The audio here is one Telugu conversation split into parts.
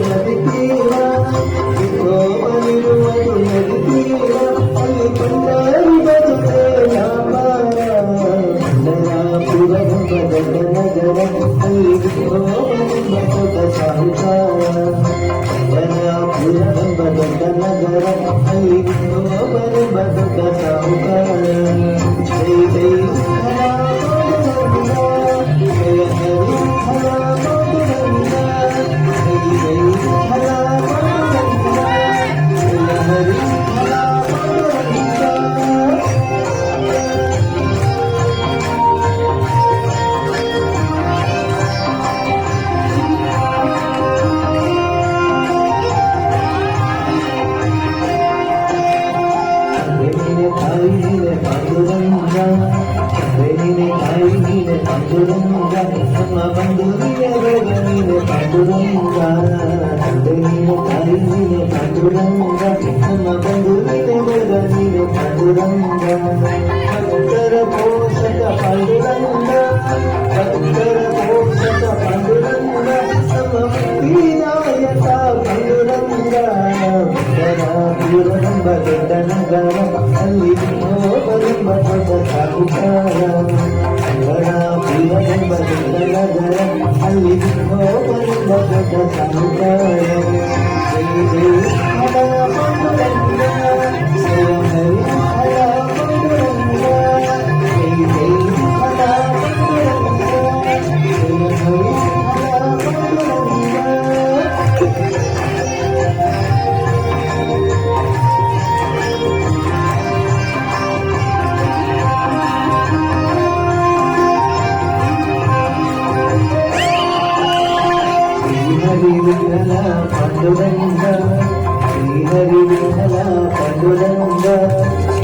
నది తీర విఠోబనిరువడు నది తీర ಅಲ್ಲಿ ಕೊಂಡಾರಿ ಬದುಕೆ ನರಾಪುರವೆಂಬ ನಗರ ಅಲ್ಲಿ ವಿಠೋಬನೆಂಬ ದೊಡ್ಡ ಸಾಹುಕಾರ ನರಾಪುರವೆಂಬ ದೊಡ್ಡ ನಗರ ಅಲ್ಲಿ ವಿಠೋಬನೆಂಬ ದೊಡ್ಡ ಸಾಹುಕಾರ ಜೈ ಜೈ పాండురంగా అమ్మ బంధువులే వేగనీనే పాండురంగా తండ్రిని తాయినే పాండురంగా అమ్మ బంధువులే వేగనీనే పాండురంగా భక్తర పోషక పాండురంగా భక్తర పోషక పాండురంగా అమ్మ వినాయక పాండురంగా పురంబ దొడ్డ నగర ಅಲ್ಲಿ ವಿಠೋಬನೆಂಬ ದೊಡ್ಡ ಸಾಹುಕಾರ ಗಣಾಪುರವೆಂಬ ದೊಡ್ಡ ನಗರ ಅಲ್ಲಿ ವಿಠೋಬನೆಂಬ ದೊಡ್ಡ ಸಾಹುಕಾರ ಜೈ ಜೈ ಹರ ಪಾಂಡುರಂಗ ಜಯ ಹರಿ ಹರ ಪಾಂಡುರಂಗ ಜೈ ಜೈ ಹರ ಪಾಂಡುರಂಗ ಜಯ ಹರಿ ಹರ ಪಾಂಡುರಂಗ విఠల పాండురంగ శ్రీహరి విఠల పాండురంగ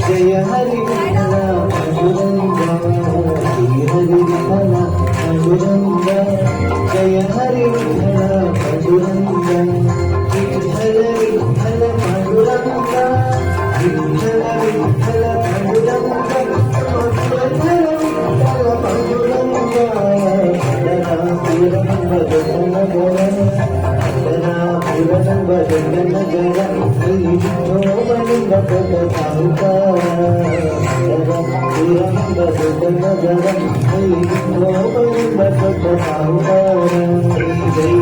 జయ హరి విఠల పాండురంగ శ్రీహరి విఠల పాండురంగ జయ హరి విఠల పాండురంగ విఠల విఠల పాండురంగ విఠల విఠల పాండురంగ విఠల విఠల పాండురంగ పురంబ దొడ్డ నగర పురంబ దొడ్డ నగర ಅಲ್ಲಿ ವಿಠೋಬನೆಂಬ ದೊಡ್ಡ ಸಾಹುಕಾರ పురంబ దొడ్డ నగర ಅಲ್ಲಿ ವಿಠೋಬನೆಂಬ ದೊಡ್ಡ ಸಾಹುಕಾರ ಜೈ